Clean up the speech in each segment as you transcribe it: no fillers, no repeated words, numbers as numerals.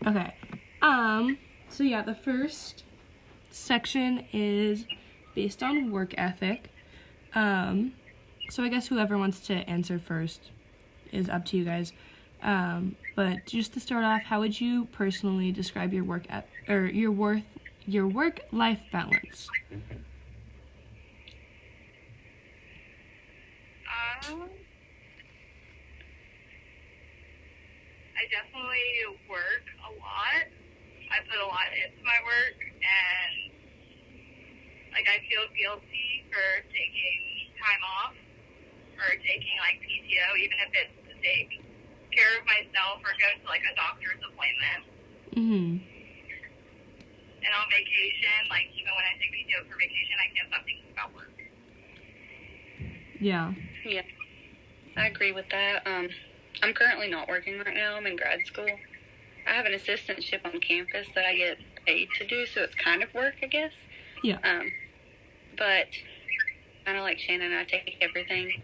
Okay. So yeah, the first section is based on work ethic. So I guess whoever wants to answer first is up to you guys. But just to start off, how would you personally describe your your work-life balance? I definitely work a lot. I put a lot into my work, and I feel guilty for taking time off or taking PTO, even if it's to take care of myself or go to a doctor's appointment. Mhm. And on vacation, even when I take PTO for vacation, I can't stop thinking about work. Yeah. Yeah, I agree with that. I'm currently not working right now. I'm in grad school. I have an assistantship on campus that I get paid to do, so it's kind of work, I guess. Yeah. But kind of like Shannon, I take everything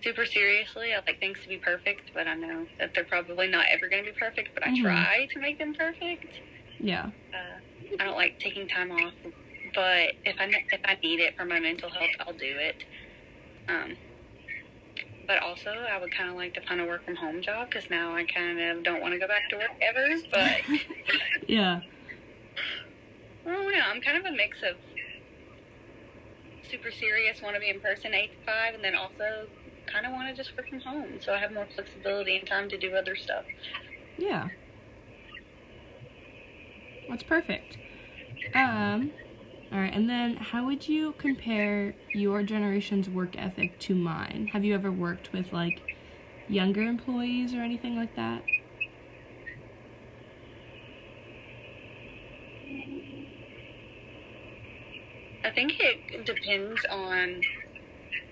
super seriously. I like things to be perfect, but I know that they're probably not ever going to be perfect, but I try to make them perfect. Yeah. I don't like taking time off, but if I need it for my mental health, I'll do it. But also, I would kind of like to find a work from home job, because now I kind of don't want to go back to work ever, but... Yeah. Well, no, I'm kind of a mix of super serious, want to be in person 8 to 5, and then also kind of want to just work from home, so I have more flexibility and time to do other stuff. Yeah. That's perfect. All right, and then how would you compare your generation's work ethic to mine? Have you ever worked with, younger employees or anything like that? I think it depends on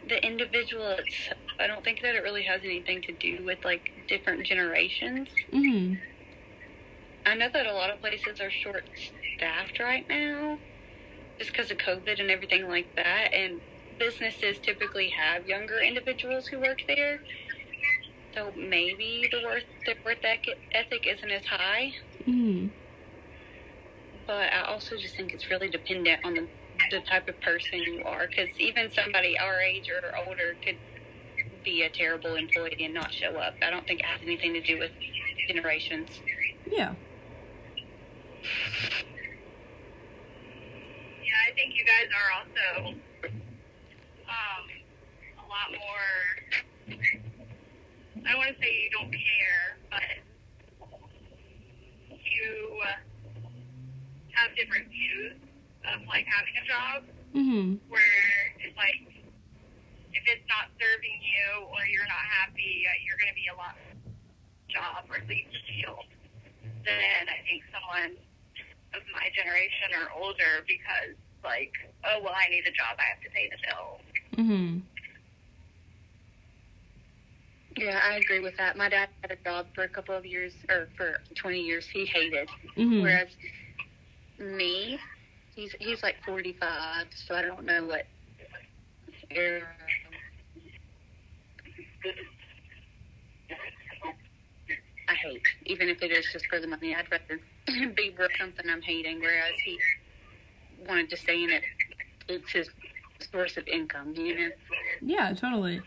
the individual itself. I don't think that it really has anything to do with, different generations. Mm-hmm. I know that a lot of places are short-staffed right now, just because of COVID and everything like that, and businesses typically have younger individuals who work there, so maybe the work ethic isn't as high. Mm-hmm. But I also just think it's really dependent on the type of person you are, because even somebody our age or older could be a terrible employee and not show up. I don't think it has anything to do with generations. Yeah. Yeah, I think you guys are also a lot more, I don't want to say you don't care, but you have different views of having a job, where it's if it's not serving you or you're not happy, you're going to be a lot job or leave the field than I think someone of my generation or older, because oh well, I need a job, I have to pay the bills. Mm-hmm. Yeah, I agree with that. My dad had a job for a couple of years, or for 20 years, he hated. Whereas me, he's 45, so I don't know what I hate. Even if it is just for the money, I'd rather be broke something I'm hating, whereas he wanted to stay in it. It's his source of income, Yeah, totally.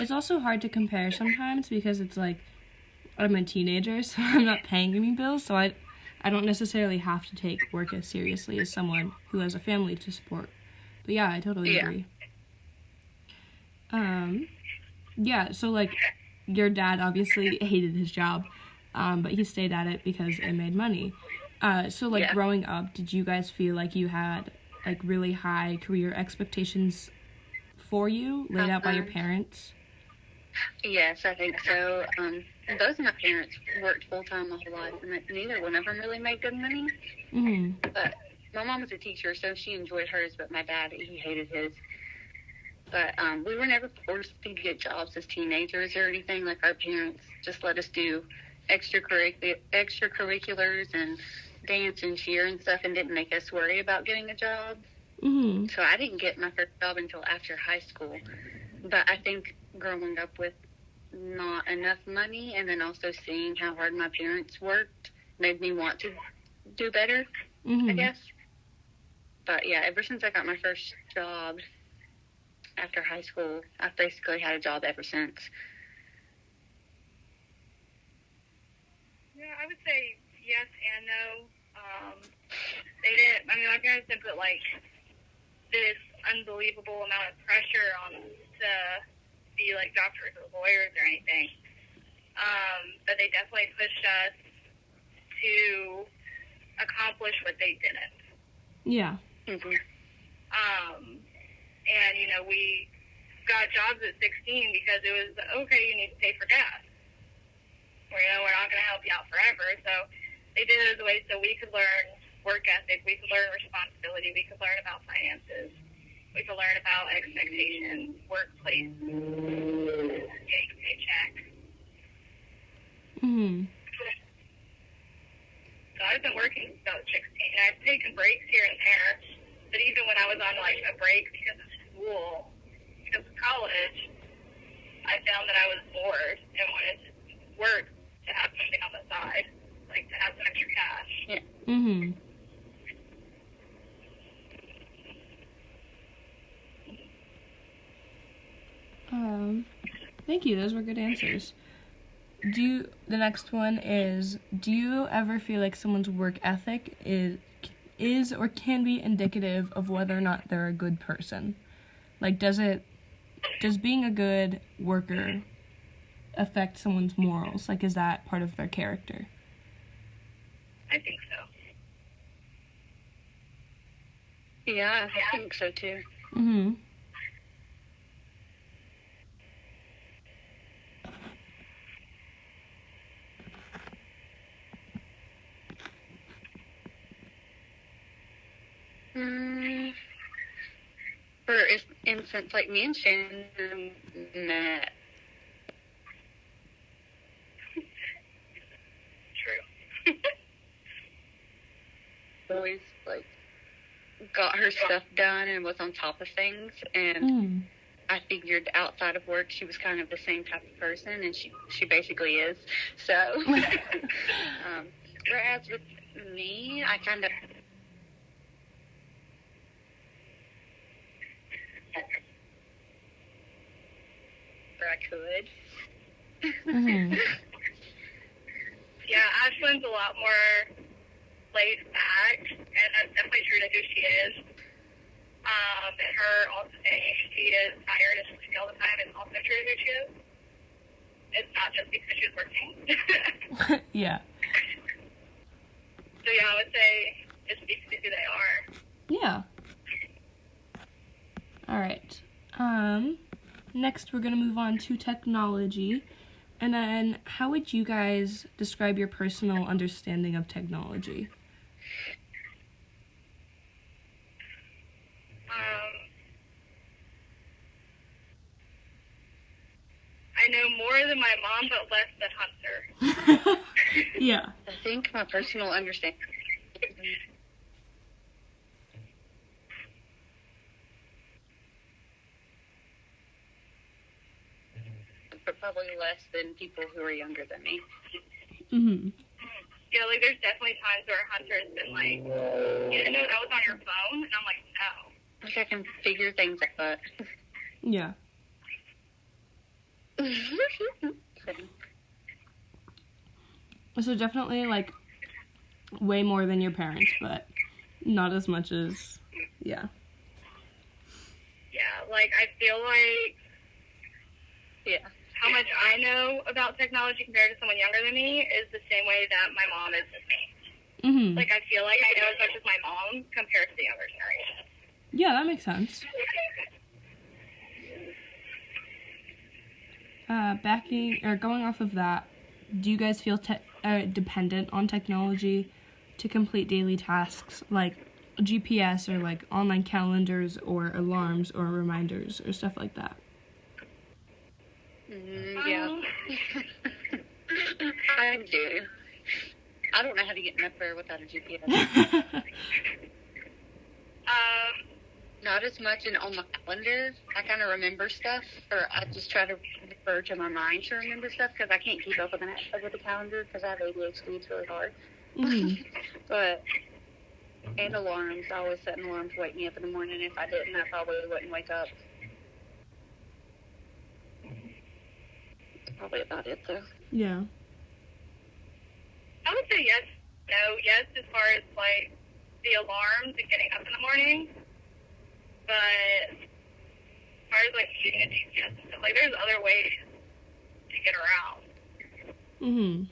It's also hard to compare sometimes, because it's I'm a teenager, so I'm not paying any bills, so I don't necessarily have to take work as seriously as someone who has a family to support. But yeah, I totally agree. Yeah, so your dad obviously hated his job, but he stayed at it because it made money. So growing up, did you guys feel like you had really high career expectations for you laid out by your parents? Yes, I think so. Both of my parents worked full-time my whole life, and neither one of them really made good money. Mm-hmm. But my mom was a teacher, so she enjoyed hers, but my dad, he hated his. But we were never forced to get jobs as teenagers or anything. Our parents just let us do extracurriculars and dance and cheer and stuff, and didn't make us worry about getting a job. Mm-hmm. So I didn't get my first job until after high school. But I think growing up with not enough money, and then also seeing how hard my parents worked made me want to do better, I guess. But yeah, ever since I got my first job after high school, I've basically had a job ever since. Yeah, I would say yes and no. They didn't. I mean, my parents didn't put like this unbelievable amount of pressure on us to be like doctors or lawyers or anything. But they definitely pushed us to accomplish what they didn't. Yeah. And you know, we got jobs at 16 because it was okay. You need to pay for gas. Or, you know, we're not going to help you out forever. So they did it as a way so we could learn work ethic, we could learn responsibility, we could learn about finances, we could learn about expectations, workplace, getting a paycheck. So I've been working since I was 16. And I've taken breaks here and there. But even when I was on like a break because of school, because of college, I found that I was bored and wanted to work to have something on the side, like to have some extra cash. Yeah. Thank you. Those were good answers. The next one is, do you ever feel like someone's work ethic is or can be indicative of whether or not they're a good person? Like, does being a good worker affect someone's morals? Like, is that part of their character? I think so. Yeah, I think so too. For instance, like me and Shannon met. True. Always like got her stuff done and was on top of things, and I figured outside of work she was kind of the same type of person, and she basically is. So, whereas with me, I kind of where I could. Yeah, Ashlyn's a lot more laid back, and that's definitely true to who she is. And her also saying she is tired and sleepy all the time is also true to who she is. It's not just because she's working. Yeah. So yeah, I would say it speaks to who they are. Yeah. All right. Next we're going to move on to technology. And then how would you guys describe your personal understanding of technology? I know more than my mom, but less than Hunter. Yeah. I think my personal understanding, but probably less than people who are younger than me. Yeah, like there's definitely times where Hunter's been like, you didn't know that was on your phone? And I'm like, no. Like I can figure things out. Yeah. So definitely like way more than your parents, but not as much as, yeah. Yeah, like I feel like how much I know about technology compared to someone younger than me is the same way that my mom is with me. Like I feel like I know as much as my mom compared to the younger generation. Yeah, that makes sense. Going off of that, do you guys feel dependent on technology to complete daily tasks like GPS or like online calendars or alarms or reminders or stuff like that? Yeah. I do. I don't know how to get nowhere without a GPS. not as much on my calendar. I kind of remember stuff, or I just try to refer to my mind to remember stuff because I can't keep up with the calendar because I have ADHD. It's really hard. Mm-hmm. And alarms. I always set an alarm to wake me up in the morning. If I didn't, I probably wouldn't wake up. That's probably about it, though. Yeah. I would say yes, no, yes, as far as, like, the alarms and getting up in the morning. But as far as, like, using a GPS and stuff, like, there's other ways to get around. Mm-hmm.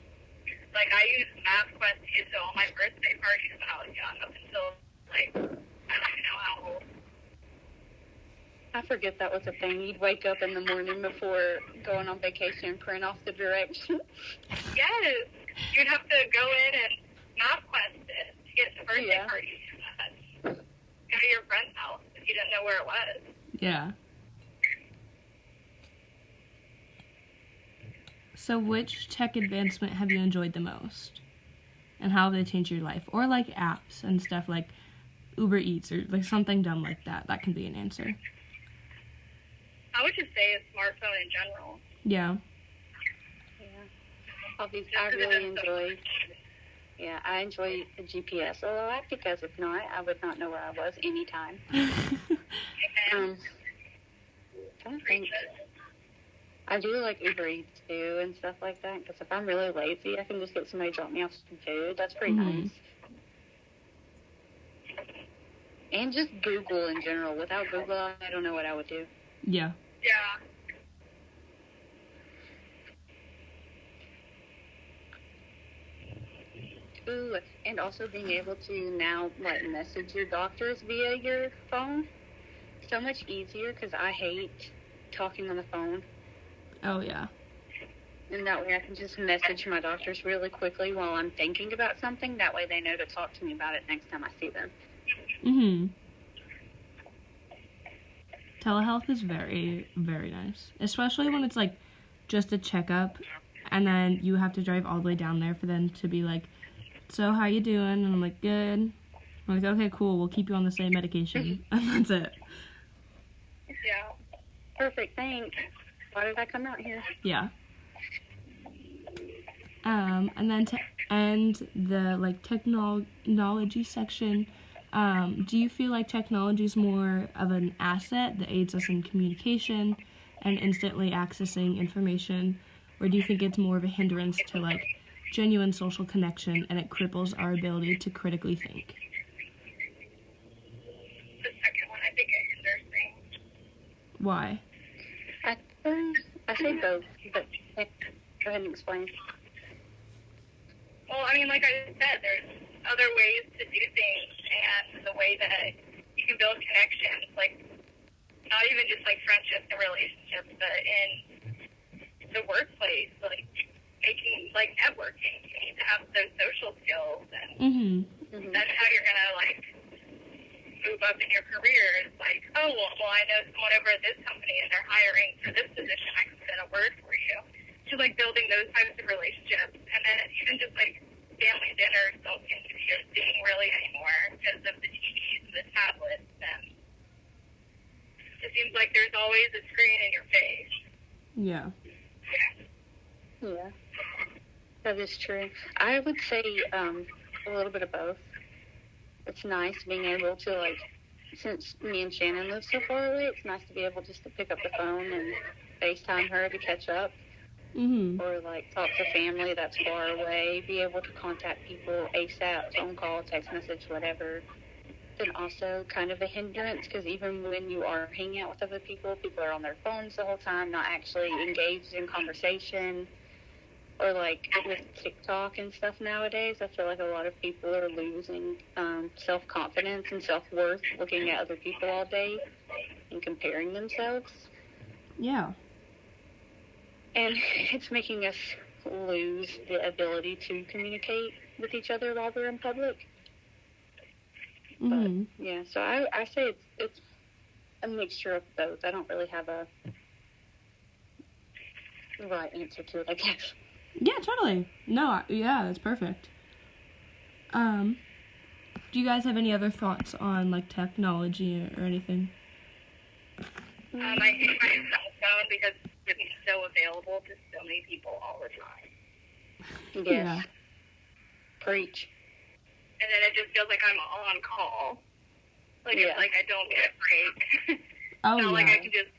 Like, I used MapQuest to get to all my birthday parties when I was young, up until, like, I don't even know how old. I forget that was a thing. You'd wake up in the morning before going on vacation and print off the directions. Yes. You'd have to go in and MapQuest it to get to birthday parties. Go to your friend's house if you didn't know where it was. Yeah. So which tech advancement have you enjoyed the most? And how have they changed your life? Or like apps and stuff like Uber Eats or like something dumb like that. That can be an answer. I would just say a smartphone in general. Yeah. Obviously, I enjoy the GPS a lot because if not, I would not know where I was anytime. Trying to think. I do like Uber Eats too and stuff like that because if I'm really lazy, I can just get somebody to drop me off some food. That's pretty nice. And just Google in general. Without Google, I don't know what I would do. Yeah. Yeah. Ooh, and also being able to now like message your doctors via your phone. So much easier because I hate talking on the phone. Oh, yeah. And that way I can just message my doctors really quickly while I'm thinking about something. That way they know to talk to me about it next time I see them. Mm-hmm. Telehealth is very, very nice. Especially when it's, like, just a checkup, and then you have to drive all the way down there for them to be like, so how you doing? And I'm like, good. I'm like, okay, cool, we'll keep you on the same medication. And that's it. Yeah. Perfect, thanks. Why did I come out here? Yeah. And then to end the, like, technology section, do you feel like technology is more of an asset that aids us in communication and instantly accessing information, or do you think it's more of a hindrance to, like, genuine social connection and it cripples our ability to critically think? The second one, I think it hinders things. Why? I say both, but go ahead and explain. Well, I mean, like I said, there's other ways to do things, and the way that you can build connections, like, not even just, like, friendships and relationships, but in the workplace, like, making, like, networking. You need to have those social skills, and that's how you're going to, like, move up in your career. It's like, oh, well, I know someone over at this company, and they're hiring for this position. I can put in a word for you. Just, like, building those types of relationships. And then even just, like, family dinners don't seem to be a thing really anymore because of the TVs and the tablets. And it seems like there's always a screen in your face. Yeah. Yeah. That is true. I would say a little bit of both. It's nice being able to, like, since me and Shannon live so far away, it's nice to be able just to pick up the phone and FaceTime her to catch up. Or, like, talk to family that's far away, be able to contact people ASAP, phone call, text message, whatever. Then also kind of a hindrance because even when you are hanging out with other people, people are on their phones the whole time, not actually engaged in conversation. Or, like, with TikTok and stuff nowadays, I feel like a lot of people are losing self-confidence and self-worth looking at other people all day and comparing themselves. Yeah. And it's making us lose the ability to communicate with each other while we're in public. But, yeah, so I say it's a mixture of both. I don't really have a right answer to it, I guess. Yeah, totally. No, yeah, that's perfect. Do you guys have any other thoughts on, like, technology or anything? I hate my cell phone because it's so available to so many people all the time. Yes. Yeah. Preach. And then it just feels like I'm on call. Like, Yeah. it's like I don't get a break. Oh, Not yeah. like I can just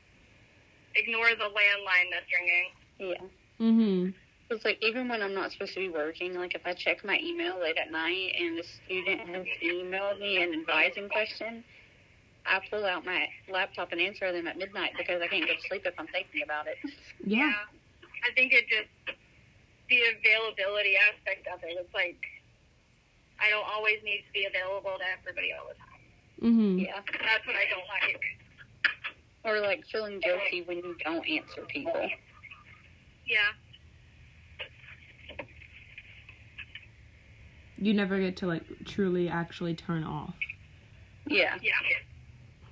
ignore the landline that's ringing. Yeah. Mm-hmm. It's like, even when I'm not supposed to be working, like, if I check my email late at night and the student has emailed me an advising question, I pull out my laptop and answer them at midnight because I can't go to sleep if I'm thinking about it. Yeah. I think it just, the availability aspect of it, it's like, I don't always need to be available to everybody all the time. Mm-hmm. Yeah. That's what I don't like. Or, like, feeling guilty when you don't answer people. Yeah. You never get to, like, truly actually turn off. Yeah. Yeah.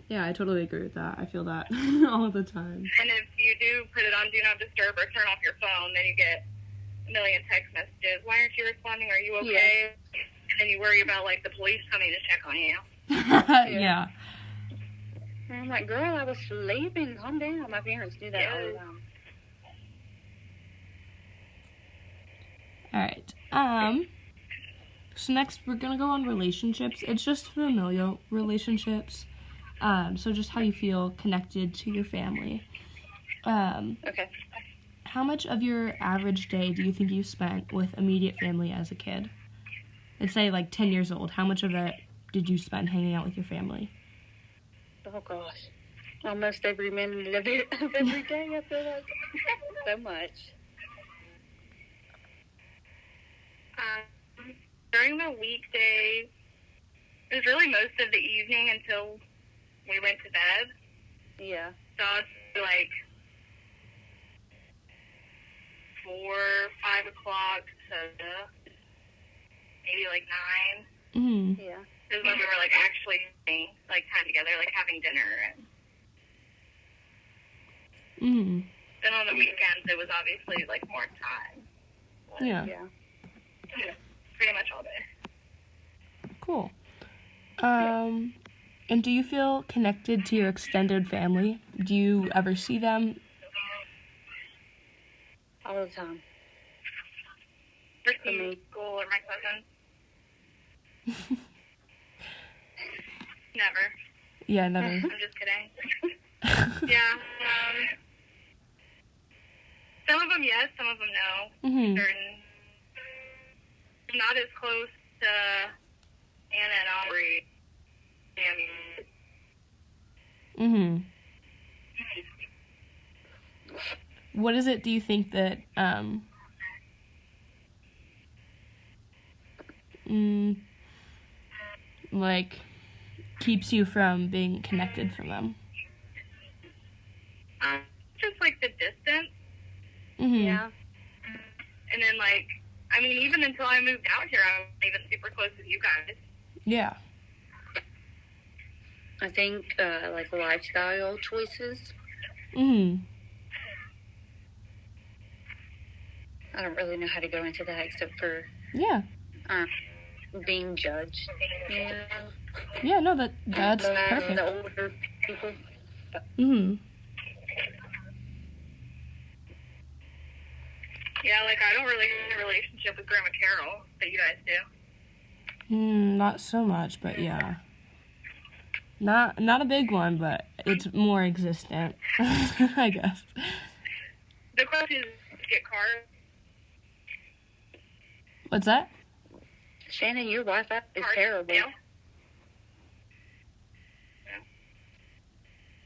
Yeah, I totally agree with that. I feel that all the time. And if you do put it on Do Not Disturb or turn off your phone, then you get a million text messages. Why aren't you responding? Are you okay? Yeah. And then you worry about, like, the police coming to check on you. Yeah. And I'm like, girl, I was sleeping. Calm down. My parents do that all the time. All right. So next we're gonna go on relationships. It's just familial relationships. So just how you feel connected to your family. Okay. How much of your average day do you think you spent with immediate family as a kid? Let's say like 10 years old. How much of it did you spend hanging out with your family? Oh, gosh. Almost every minute of it, of every day, I feel like. So much. During the weekdays, it was really most of the evening until we went to bed. Yeah. So it's like 4, 5 o'clock to maybe like 9. Mm-hmm. Yeah. Is when we were like actually spending like time together, like having dinner. And Mm-hmm. then on the weekends, it was obviously like more time. But, Yeah. Yeah. pretty much all day. Cool. And do you feel connected to your extended family? Do you ever see them? All the time. For me. school or my cousins. Never. Yeah, never. I'm just kidding. Yeah. Some of them yes, some of them no. Mm-hmm. Certain. Not as close to Anna and Aubrey. Mm-hmm. What is it, do you think, that, like, keeps you from being connected from them? Just like the distance. Mm-hmm. Yeah. And then like, I mean, even until I moved out here, I wasn't even super close with you guys. Yeah. I think, like, lifestyle choices. Mm-hmm. I don't really know how to go into that except for Yeah. being judged. Yeah. Yeah, no, that's perfect. The older people. Mm-hmm. Yeah, like I don't really have a relationship with Grandma Carol that you guys do. Not so much, but yeah. Not a big one, but it's more existent, I guess. The question is, get cards. What's that? Shannon, your Wi-Fi is Cards terrible. in the mail? Yeah.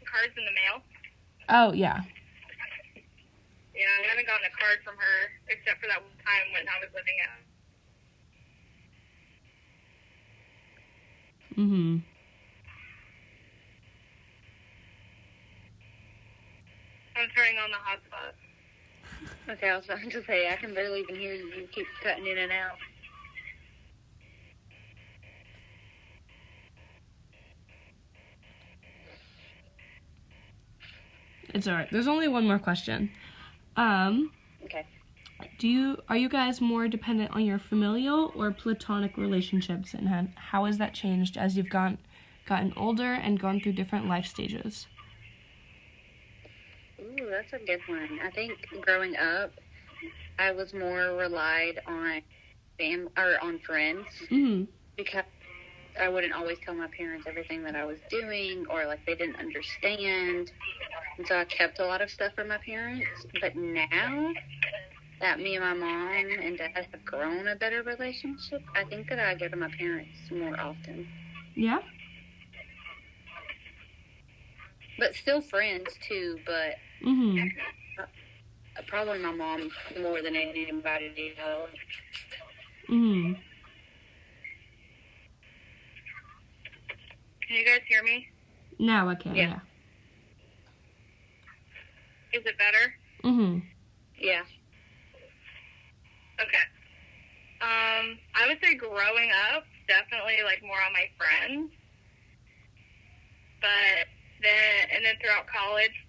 Cards in the mail? Oh, yeah. Yeah, I haven't gotten a card from her except for that one time when I was living at. Mm-hmm. I'm turning on the hotspot. Okay, I was about to say, I can barely even hear you. You keep cutting in and out. It's alright. There's only one more question. Okay. Are you guys more dependent on your familial or platonic relationships, and how has that changed as you've gotten older and gone through different life stages? Ooh, that's a good one. I think growing up, I was more relied on on friends, because I wouldn't always tell my parents everything that I was doing, or like they didn't understand, and so I kept a lot of stuff from my parents. But now that me and my mom and dad have grown a better relationship, I think that I go to my parents more often. Yeah? But still friends too, but probably my mom more than anybody else. Can you guys hear me? Now I can, yeah. Is it better? Yeah. Okay. I would say growing up, definitely like more on my friends. But then throughout college,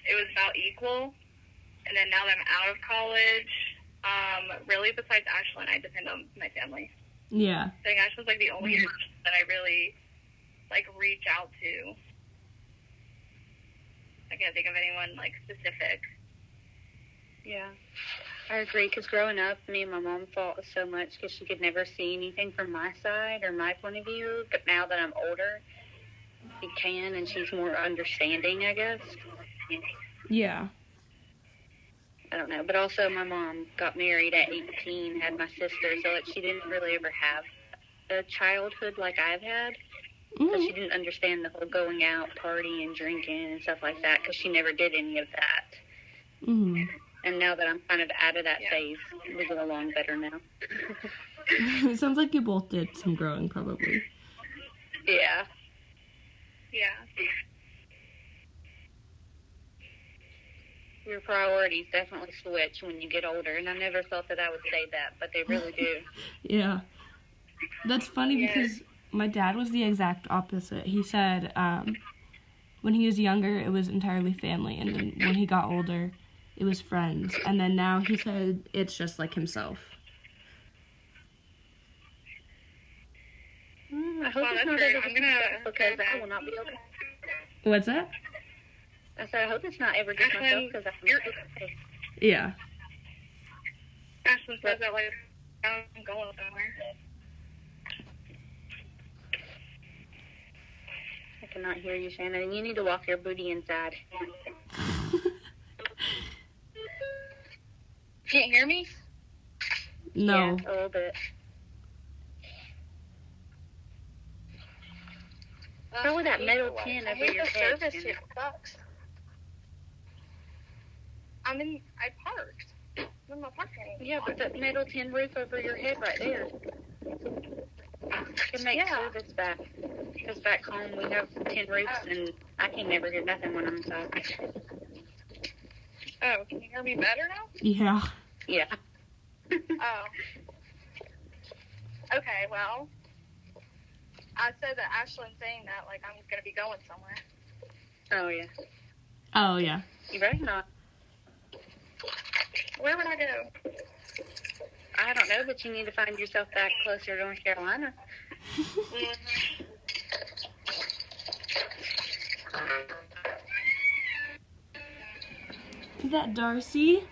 it was about equal. And then now that I'm out of college, really besides Ashlyn, I depend on my family. Yeah. I think Ashlyn's like the only person that I really like reach out to. I can't think of anyone like specific. Yeah, I agree, because growing up, me and my mom fought so much because she could never see anything from my side or my point of view. But now that I'm older, she can, and she's more understanding, I guess. Yeah. I don't know. But also, my mom got married at 18, had my sister, so like she didn't really ever have a childhood like I've had. So she didn't understand the whole going out, partying, drinking, and stuff like that, because she never did any of that. And now that I'm kind of out of that phase, we get along better now. It sounds like you both did some growing, probably. Yeah. Yeah. Your priorities definitely switch when you get older, and I never thought that I would say that, but they really do. Yeah. That's funny because my dad was the exact opposite. He said when he was younger, it was entirely family, and then when he got older, it was friends. And then now he said it's just like himself. I hope it's not ever just myself, because I will not be okay. What's that? I said, I hope it's not ever just myself, because I will not be okay. Yeah. Ashlyn says that like I'm going somewhere. I cannot hear you, Shannon. You need to walk your booty inside. Can't hear me? No. Yeah, a little bit. Probably that metal tin over your head. The service here sucks. I parked. I'm in my parking. Yeah, but that metal tin roof over your head right there can make service back. Because back home we have tin roofs, and I can never hear nothing when I'm inside. Oh, can you hear me better now? Yeah. Yeah. Oh. Okay, well, I said that Ashlyn saying that, like, I'm going to be going somewhere. Oh, yeah. Oh, yeah. You better not. Where would I go? I don't know, but you need to find yourself back closer to North Carolina. Is that Darcy?